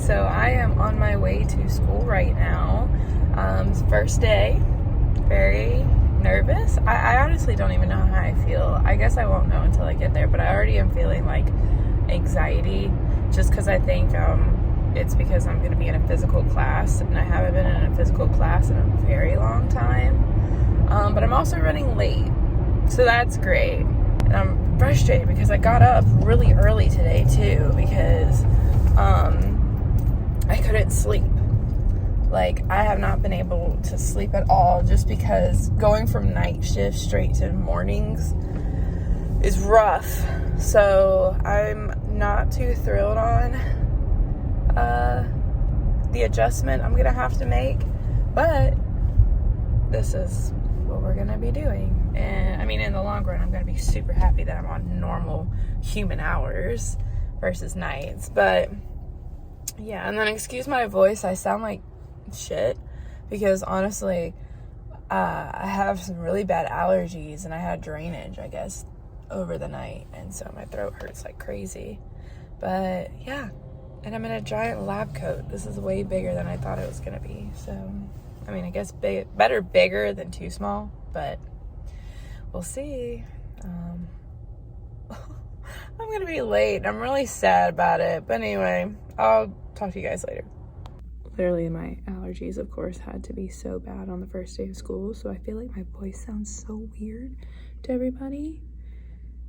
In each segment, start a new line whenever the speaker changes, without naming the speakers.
so I am on my way to school right now. It's first day. Very nervous. I honestly don't even know how I feel. I guess I won't know until I get there, but I already am feeling like anxiety just because I think it's because I'm going to be in a physical class, and I haven't been in a physical class in a very long time. But I'm also running late, so that's great. And I'm frustrated because I got up really early today too because I couldn't sleep. Like, I have not been able to sleep at all just because going from night shift straight to mornings is rough. So I'm not too thrilled on the adjustment I'm gonna have to make, but this is what we're gonna be doing. And I mean, in the long run, I'm gonna be super happy that I'm on normal human hours versus nights. But yeah, and then excuse my voice, I sound like shit because honestly I have some really bad allergies, and I had drainage, I guess, over the night, and so my throat hurts like crazy. But yeah, and I'm in a giant lab coat. This is way bigger than I thought it was gonna be. So I mean, I guess better bigger than too small, but we'll see. I'm gonna be late. I'm really sad about it, but anyway, I'll talk to you guys later. Literally, my allergies, of course, had to be so bad on the first day of school, so I feel like my voice sounds so weird to everybody,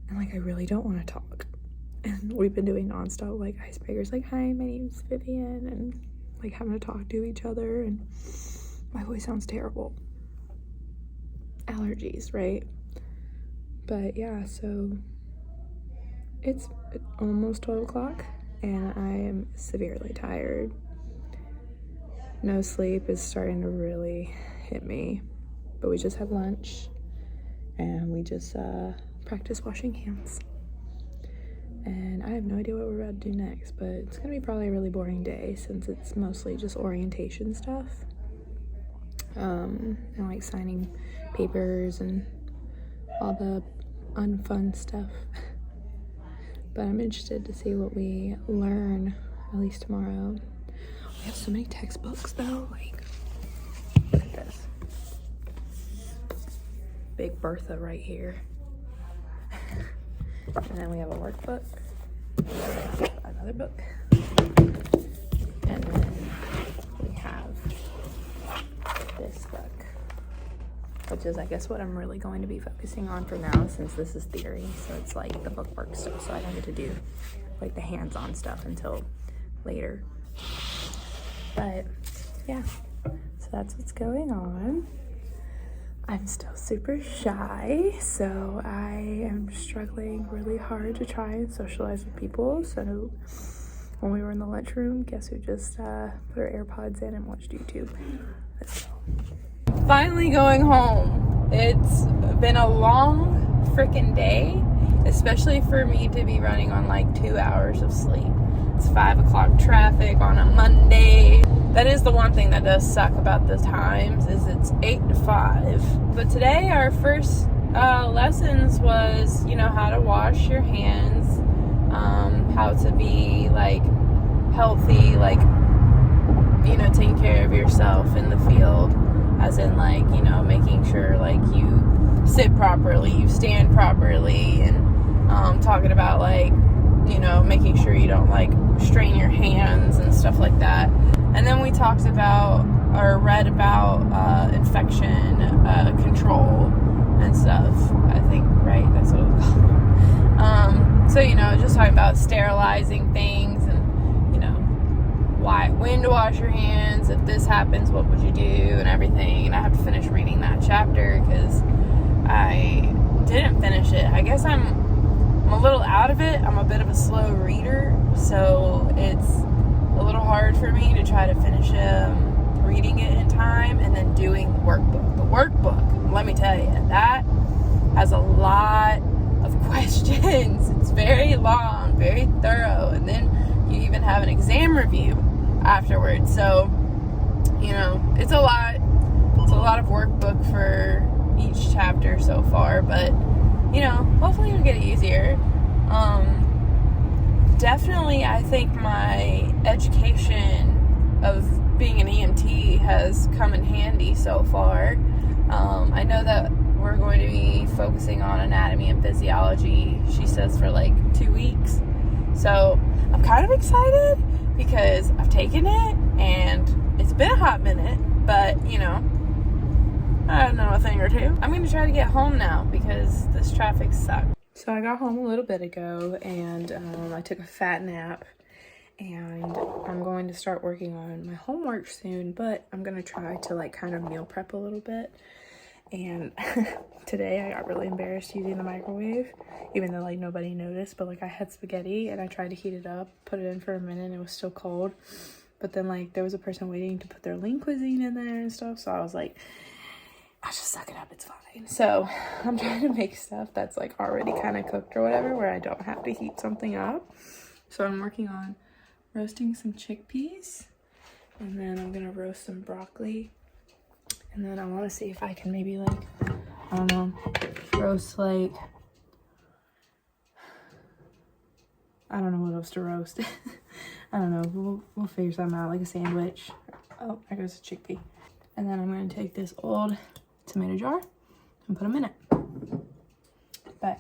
and like I really don't want to talk. And we've been doing nonstop like icebreakers, like, hi, my name's Vivian, and like having to talk to each other, and my voice sounds terrible. Allergies, right? But yeah, so it's almost 12 o'clock, and I am severely tired. No sleep is starting to really hit me, but we just had lunch, and we just practiced washing hands. And I have no idea what we're about to do next, but it's gonna be probably a really boring day since it's mostly just orientation stuff. And like signing papers and all the unfun stuff. But I'm interested to see what we learn, at least tomorrow. We have so many textbooks though, like, look at this. Big Bertha right here. And then we have a workbook, another book, and then we have this book, which is, I guess, what I'm really going to be focusing on for now, since this is theory. So it's like the book work stuff, so I don't get to do like the hands-on stuff until later. But yeah, so that's what's going on. I'm still super shy, so I am struggling really hard to try and socialize with people. So when we were in the lunchroom, guess who just put her AirPods in and watched YouTube? Finally going home. It's been a long freaking day, especially for me to be running on like 2 hours of sleep. It's 5 o'clock traffic on a Monday. That is the one thing that does suck about the times, is it's 8 to 5. But today our first lessons was, you know, how to wash your hands, how to be like healthy, like, you know, taking care of yourself in the field, as in like, you know, making sure like you sit properly, you stand properly, and talking about like, you know, making sure you don't like strain your hands and stuff like that. And then we talked about, or read about, infection control and stuff, I think, right? That's what it was called. So, you know, just talking about sterilizing things, and, you know, when to wash your hands, if this happens, what would you do, and everything. And I have to finish reading that chapter because I didn't finish it. I guess I'm a little out of it. I'm a bit of a slow reader, so it's a little hard for me to try to finish reading it in time and then doing the workbook. The workbook, let me tell you, that has a lot of questions. It's very long, very thorough, and then you even have an exam review afterwards. So, you know, it's a lot of workbook for each chapter so far, but, you know, hopefully it'll get easier. definitely, I think my education of being an EMT has come in handy so far. I know that we're going to be focusing on anatomy and physiology, she says, for like 2 weeks. So I'm kind of excited because I've taken it and it's been a hot minute, but you know, I don't know, a thing or two. I'm going to try to get home now because this traffic sucks. So I got home a little bit ago and I took a fat nap, and I'm going to start working on my homework soon, but I'm going to try to like kind of meal prep a little bit. And today I got really embarrassed using the microwave, even though like nobody noticed, but like I had spaghetti and I tried to heat it up, put it in for a minute, and it was still cold. But then like there was a person waiting to put their lean cuisine in there and stuff, so I was like, I'll just suck it up, it's fine. So I'm trying to make stuff that's like already kind of cooked or whatever, where I don't have to heat something up. So I'm working on roasting some chickpeas, and then I'm gonna roast some broccoli. And then I want to see if I can maybe like, I don't know, roast like, I don't know what else to roast. I don't know, we'll figure something out, like a sandwich. Oh, there goes a chickpea. And then I'm going to take this old tomato jar and put them in it. But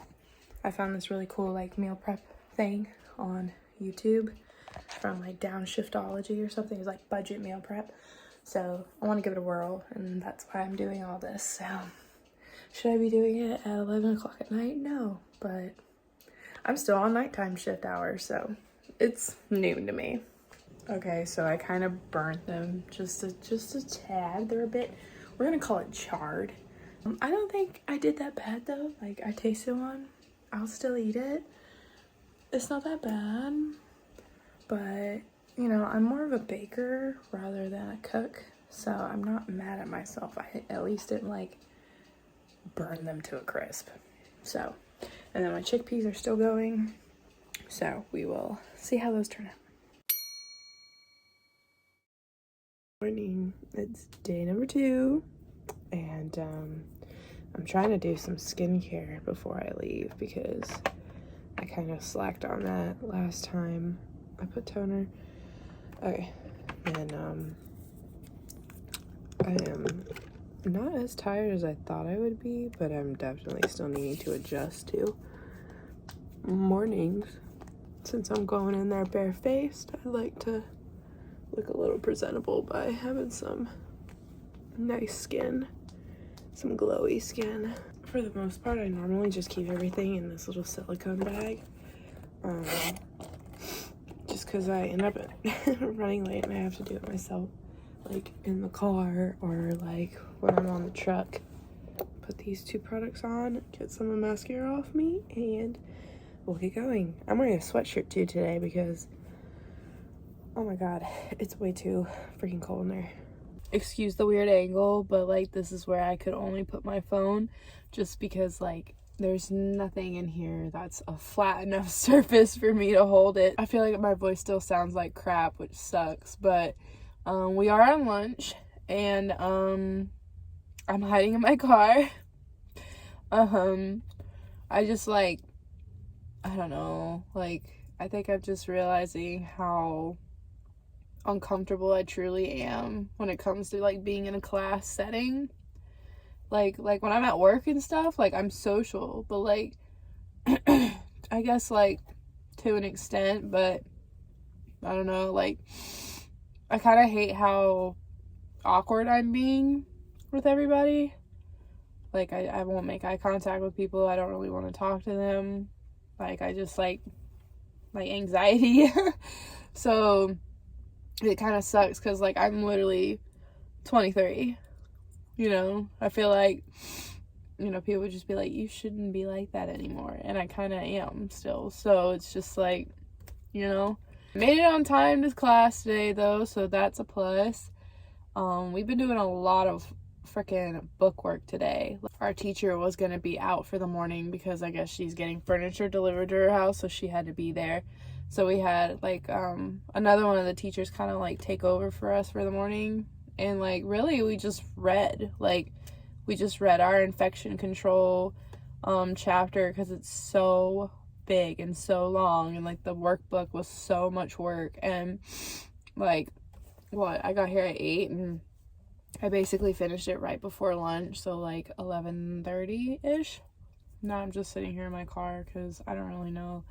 I found this really cool like meal prep thing on YouTube from like Downshiftology or something. It's like budget meal prep. So I want to give it a whirl, and that's why I'm doing all this. So should I be doing it at 11 o'clock at night? No, but I'm still on nighttime shift hours, so it's noon to me. Okay, so I kind of burnt them just a tad. They're a bit, we're gonna call it charred. I don't think I did that bad though. Like I tasted one, I'll still eat it. It's not that bad, but you know, I'm more of a baker rather than a cook, so I'm not mad at myself. I at least didn't like burn them to a crisp. So, and then my chickpeas are still going, so we will see how those turn out. Morning, it's day number 2, and I'm trying to do some skincare before I leave because I kind of slacked on that last time I put toner. Okay, and I am not as tired as I thought I would be, but I'm definitely still needing to adjust to mornings. Since I'm going in there barefaced, I like to look a little presentable by having some nice skin, some glowy skin. For the most part, I normally just keep everything in this little silicone bag. Just because I end up running late and I have to do it myself, like in the car or like when I'm on the truck. Put these 2 products on, get some of the mascara off me, and we'll get going. I'm wearing a sweatshirt too today because, oh my god, it's way too freaking cold in there. Excuse the weird angle, but like this is where I could only put my phone just because like there's nothing in here that's a flat enough surface for me to hold it. I feel like my voice still sounds like crap, which sucks, but we are on lunch, and I'm hiding in my car. I just like, I don't know, like I think I'm just realizing how uncomfortable I truly am when it comes to like being in a class setting. Like when I'm at work and stuff, like I'm social, but like I guess like to an extent, but I don't know, like I kind of hate how awkward I'm being with everybody. Like I won't make eye contact with people. I don't really want to talk to them. Like I just like anxiety. So it kind of sucks because like I'm literally 23. You know, I feel like, you know, people would just be like, you shouldn't be like that anymore. And I kind of am still. So it's just like, you know, made it on time to class today though. So that's a plus. We've been doing a lot of freaking book work today. Our teacher was going to be out for the morning because I guess she's getting furniture delivered to her house. So she had to be there. So we had like another one of the teachers kind of like take over for us for the morning. And like really we just read our infection control chapter because it's so big and so long, and like the workbook was so much work. And like, I got here at 8 and I basically finished it right before lunch, so like 11:30-ish. Now I'm just sitting here in my car because I don't really know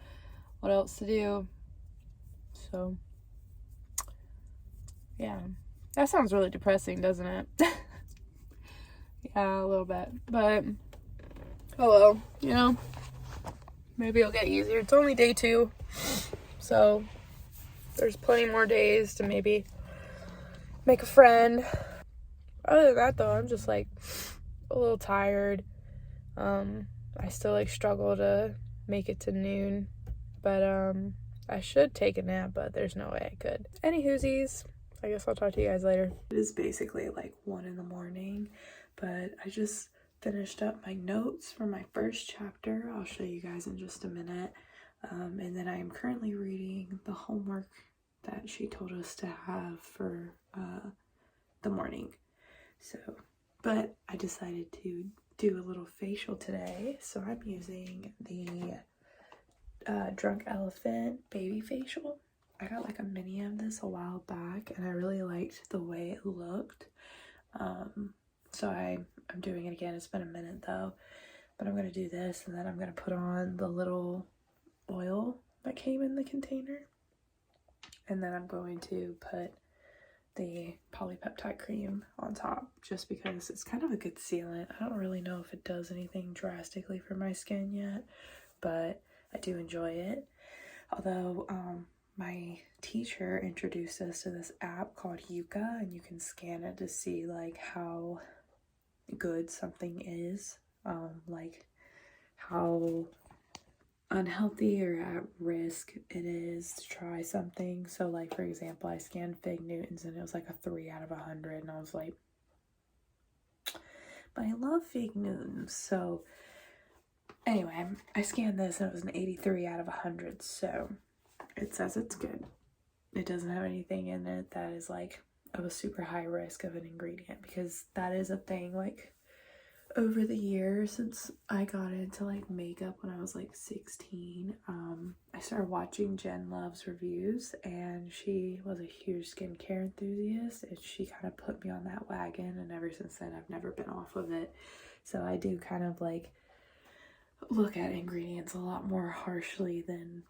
what else to do. So yeah, that sounds really depressing, doesn't it? Yeah, a little bit, but oh well, you know, maybe it'll get easier. It's only day 2, so there's plenty more days to maybe make a friend. Other than that, though, I'm just like a little tired. I still like struggle to make it to noon, but I should take a nap, but there's no way I could. Anywhoosies, I guess I'll talk to you guys later. It is basically like 1 a.m, but I just finished up my notes for my first chapter. I'll show you guys in just a minute. And then I am currently reading the homework that she told us to have for the morning. So, but I decided to do a little facial today, so I'm using the Drunk Elephant baby facial. I got like a mini of this a while back and I really liked the way it looked. So I'm doing it again. It's been a minute though, but I'm gonna do this and then I'm gonna put on the little oil that came in the container, and then I'm going to put the polypeptide cream on top just because it's kind of a good sealant. I don't really know if it does anything drastically for my skin yet, but I do enjoy it. Although my teacher introduced us to this app called Yuka, and you can scan it to see like how good something is, like how unhealthy or at risk it is to try something. So like, for example, I scanned Fig Newtons and it was like a 3 out of 100, and I was like, but I love Fig Newtons. So anyway, I scanned this and it was an 83 out of 100, so it says it's good. It doesn't have anything in it that is like of a super high risk of an ingredient, because that is a thing. Like over the years since I got into like makeup when I was like 16, I started watching Jen Love's reviews, and she was a huge skincare enthusiast, and she kind of put me on that wagon, and ever since then I've never been off of it. So I do kind of like look at ingredients a lot more harshly than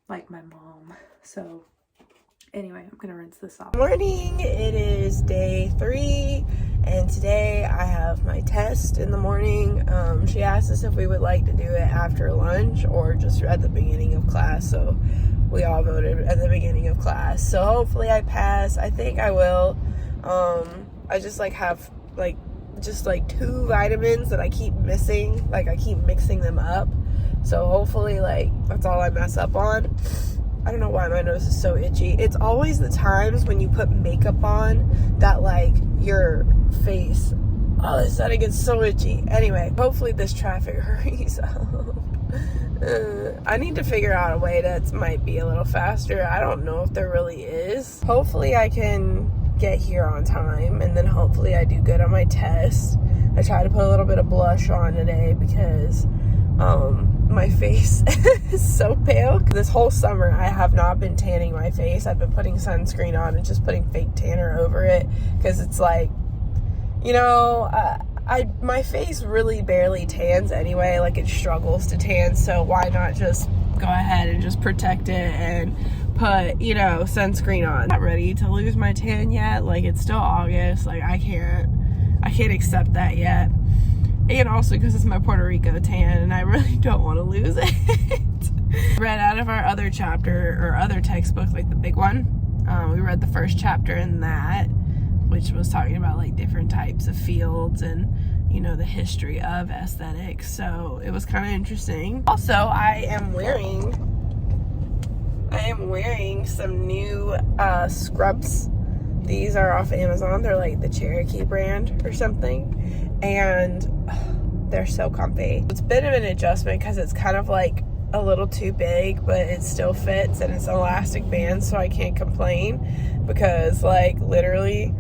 like my mom. So anyway, I'm gonna rinse this off. Morning, it is day 3, and today I have my test in the morning. She asked us if we would like to do it after lunch or just at the beginning of class, so we all voted at the beginning of class. So hopefully I pass. I think I will. I just like have like just like 2 vitamins that I keep missing. Like I keep mixing them up, so hopefully like that's all I mess up on. I don't know why my nose is so itchy. It's always the times when you put makeup on that like your face all of a sudden gets so itchy. Anyway, hopefully this traffic hurries up. I need to figure out a way that might be a little faster. I don't know if there really is. Hopefully I can get here on time, and then hopefully I do good on my test. I try to put a little bit of blush on today because my face is so pale. This whole summer I have not been tanning my face. I've been putting sunscreen on and just putting fake tanner over it, because it's like, you know, my face really barely tans anyway. Like it struggles to tan, so why not just go ahead and just protect it and put, you know, sunscreen on. I'm not ready to lose my tan yet. Like it's still August. Like I can't accept that yet. And also because it's my Puerto Rico tan and I really don't want to lose it. Read out of our other chapter or other textbook, like the big one. We read the first chapter in that, which was talking about like different types of fields and, you know, the history of aesthetics. So it was kind of interesting. Also, I am wearing some new scrubs. These are off Amazon. They're like the Cherokee brand or something, and they're so comfy. It's a bit of an adjustment because it's kind of like a little too big, but it still fits, and it's an elastic band, so I can't complain, because like literally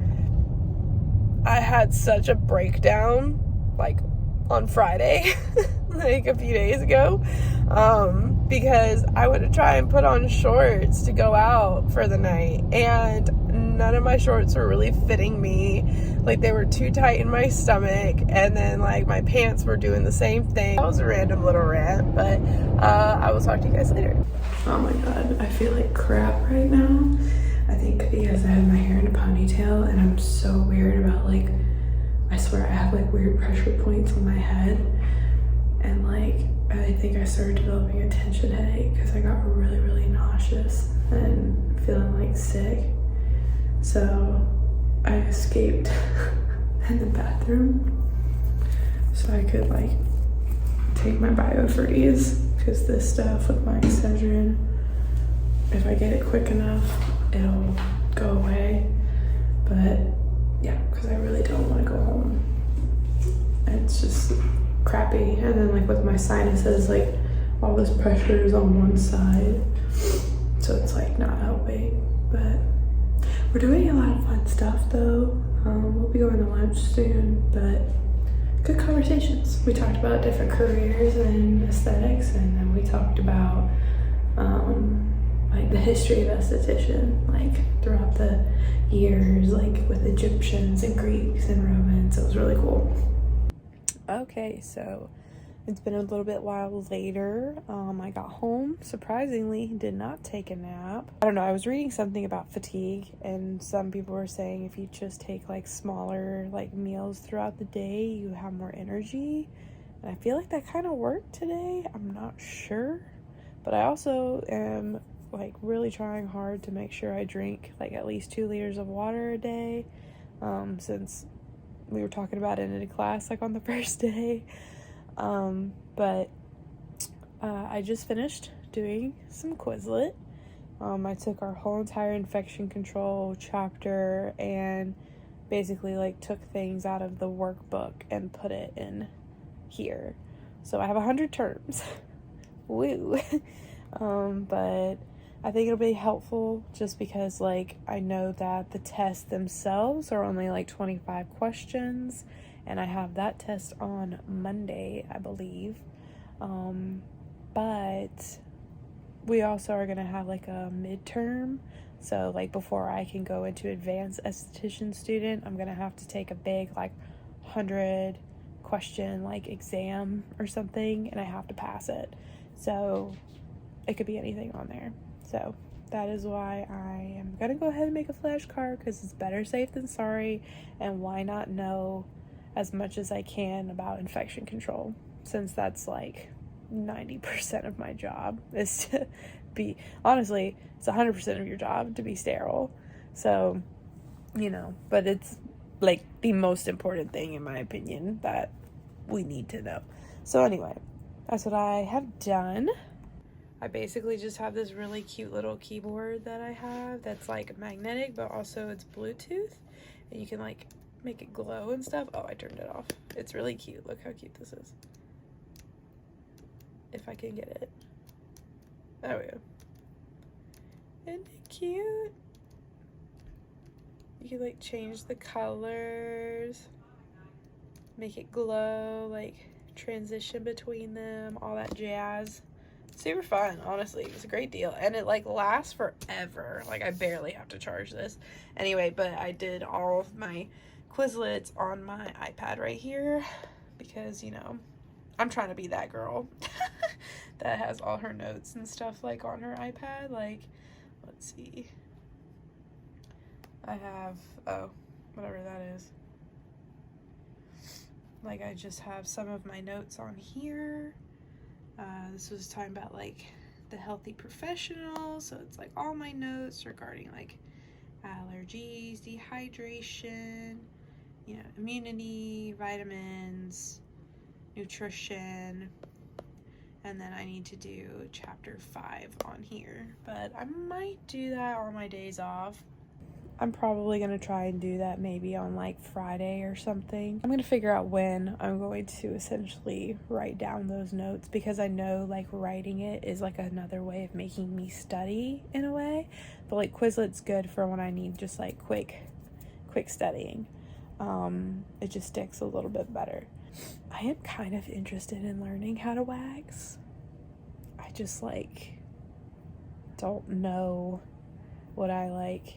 I had such a breakdown like on Friday like a few days ago, because I went to try and put on shorts to go out for the night, and none of my shorts were really fitting me. Like, they were too tight in my stomach, and then like my pants were doing the same thing. That was a random little rant, but I will talk to you guys later. Oh my god, I feel like crap right now. I think because I have my hair in a ponytail, and I'm so weird about, like, I swear I have like weird pressure points on my head, and like I think I started developing a tension headache because I got really, really nauseous and feeling like sick. So I escaped in the bathroom so I could like take my Bio-Freeze, because this stuff with my Excedrin, if I get it quick enough, it'll go away. But yeah, because I really don't want to go home. It's just crappy. And then like with my sinuses, like all this pressure is on one side, so it's like not helping. But we're doing a lot of fun stuff though. We'll be going to lunch soon, but good conversations. We talked about different careers and aesthetics, and then we talked about like the history of esthetician, like throughout the years, like with Egyptians and Greeks and Romans. It was really cool. Okay, so it's been a little bit while later. I got home, surprisingly, did not take a nap. I don't know, I was reading something about fatigue, and some people were saying if you just take like smaller like meals throughout the day, you have more energy. And I feel like that kind of worked today. I'm not sure, but I also am like really trying hard to make sure I drink like at least 2 liters of water a day, since we were talking about it in a class like on the first day. But I just finished doing some Quizlet. I took our whole entire infection control chapter and basically like took things out of the workbook and put it in here. So I have 100 terms. Woo. But I think it'll be helpful just because like I know that the tests themselves are only like 25 questions, and I have that test on Monday, I believe. But we also are gonna have like a midterm, so like before I can go into advanced esthetician student, I'm gonna have to take a big like 100 question like exam or something, and I have to pass it. So it could be anything on there. So that is why I am gonna go ahead and make a flashcard, because it's better safe than sorry, and why not know as much as I can about infection control, since that's like 90% of my job is to be, honestly, it's 100% of your job to be sterile. So, you know, but it's like the most important thing in my opinion that we need to know. So anyway, that's what I have done. I basically just have this really cute little keyboard that I have that's like magnetic, but also it's Bluetooth, and you can like make it glow and stuff. Oh, I turned it off. It's really cute. Look how cute this is. If I can get it. There we go. Isn't it cute? You can like change the colors, make it glow, like transition between them, all that jazz. Super fun, honestly. It's a great deal, and it like lasts forever. Like I barely have to charge this anyway. But I did all of my Quizlets on my iPad right here, because you know I'm trying to be that girl that has all her notes and stuff like on her iPad. Like, let's see, I have, oh, whatever that is, like I just have some of my notes on here. This was talking about like the healthy professional, so it's like all my notes regarding like allergies, dehydration, you know, immunity, vitamins, nutrition, and then I need to do chapter 5 on here, but I might do that on my days off. I'm probably going to try and do that maybe on like Friday or something. I'm going to figure out when I'm going to essentially write down those notes, because I know like writing it is like another way of making me study in a way. But like Quizlet's good for when I need just like quick studying. It just sticks a little bit better. I am kind of interested in learning how to wax. I just like don't know what I like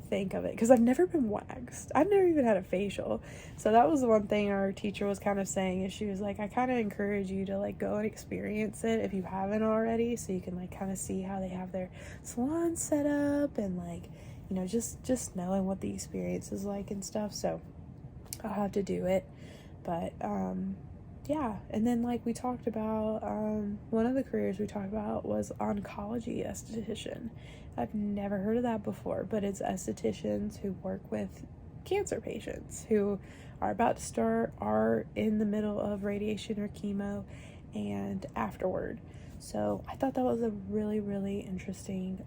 think of it, because I've never been waxed. I've never even had a facial. So that was the one thing our teacher was kind of saying, is she was like, I kind of encourage you to like go and experience it if you haven't already, so you can like kind of see how they have their salon set up, and like, you know, just knowing what the experience is like and stuff. So I'll have to do it. But yeah, and then like we talked about one of the careers we talked about was oncology esthetician. I've never heard of that before, but it's estheticians who work with cancer patients who are about to start, are in the middle of radiation or chemo, and afterward. So I thought that was a really, really interesting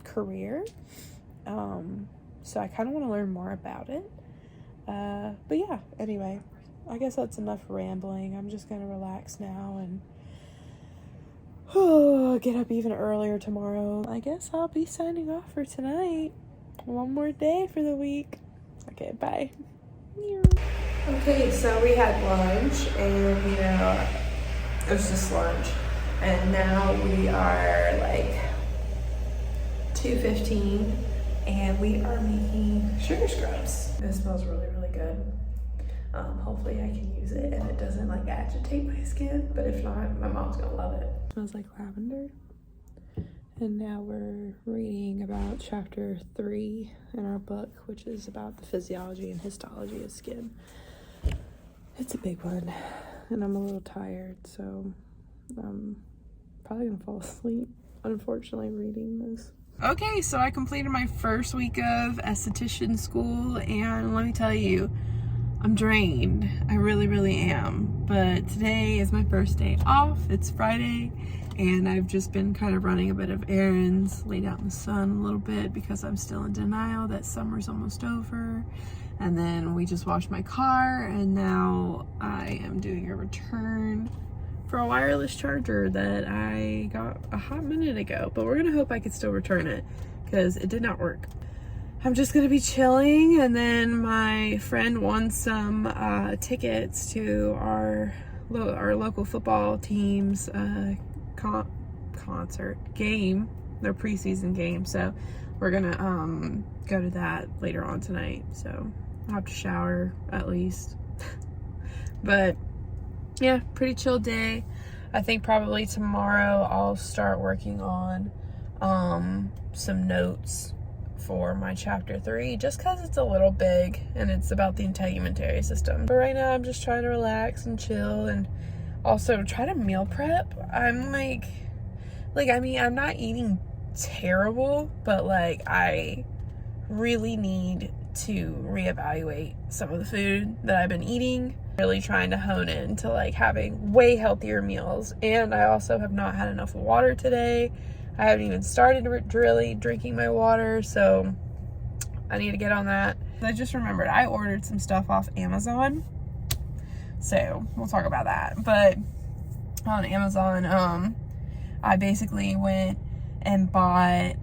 career. So I kind of want to learn more about it. But yeah, anyway, I guess that's enough rambling. I'm just gonna relax now and get up even earlier tomorrow. I guess I'll be signing off for tonight. One more day for the week. Okay, bye. Okay, so we had lunch, and you know, it was just lunch, and now we are like 2:15, and we are making sugar scrubs. It smells really, really good. Hopefully I can use it and it doesn't like agitate my skin, but if not, my mom's gonna love it. It smells like lavender. And now we're reading about chapter 3 in our book, which is about the physiology and histology of skin. It's a big one, and I'm a little tired, so I'm probably gonna fall asleep, unfortunately, reading this. Okay, so I completed my first week of esthetician school, and let me tell you, I'm drained. I really, really am. But today is my first day off. It's Friday, and I've just been kind of running a bit of errands, laid out in the sun a little bit because I'm still in denial that summer's almost over. And then we just washed my car, and now I am doing a return for a wireless charger that I got a hot minute ago. But we're gonna hope I can still return it because it did not work. I'm just gonna be chilling, and then my friend won some tickets to our local football team's concert game, their preseason game. So we're gonna go to that later on tonight. So I'll have to shower at least. But yeah, pretty chill day. I think probably tomorrow I'll start working on some notes for my chapter 3, just because it's a little big and it's about the integumentary system. But right now I'm just trying to relax and chill, and also try to meal prep. I'm like I mean, I'm not eating terrible, but like I really need to reevaluate some of the food that I've been eating. Really trying to hone in to like having way healthier meals. And I also have not had enough water today. I haven't even started really drinking my water, so I need to get on that. I just remembered I ordered some stuff off Amazon, so we'll talk about that. But on Amazon, I basically went and bought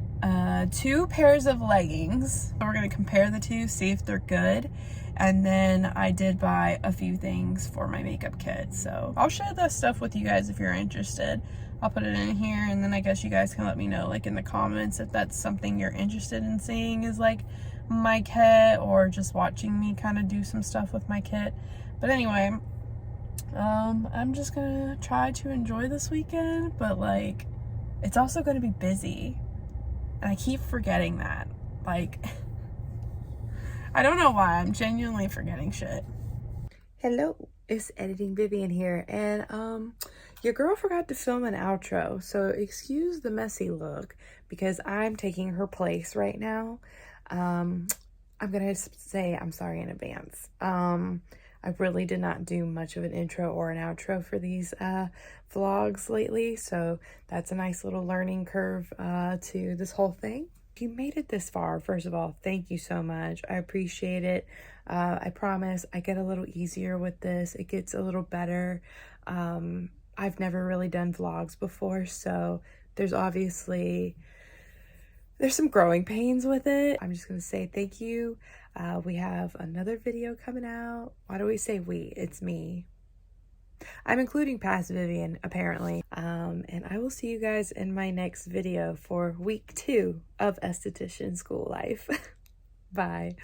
2 pairs of leggings. So we're gonna compare the two, see if they're good. And then I did buy a few things for my makeup kit. So I'll share this stuff with you guys if you're interested. I'll put it in here, and then I guess you guys can let me know like in the comments if that's something you're interested in seeing, is like my kit, or just watching me kind of do some stuff with my kit. But anyway, I'm just gonna try to enjoy this weekend, but like it's also gonna be busy, and I keep forgetting that. Like I don't know why, I'm genuinely forgetting shit. Hello, it's Editing Vivian here, and your girl forgot to film an outro, so excuse the messy look because I'm taking her place right now. I'm gonna say I'm sorry in advance. I really did not do much of an intro or an outro for these vlogs lately, so that's a nice little learning curve to this whole thing. If you made it this far, first of all, thank you so much. I appreciate it. I promise I get a little easier with this. It gets a little better. I've never really done vlogs before, so there's some growing pains with it. I'm just gonna say thank you. We have another video coming out. Why do we say we? It's me. I'm including past Vivian, apparently. And I will see you guys in my next video for week 2 of esthetician school life. Bye.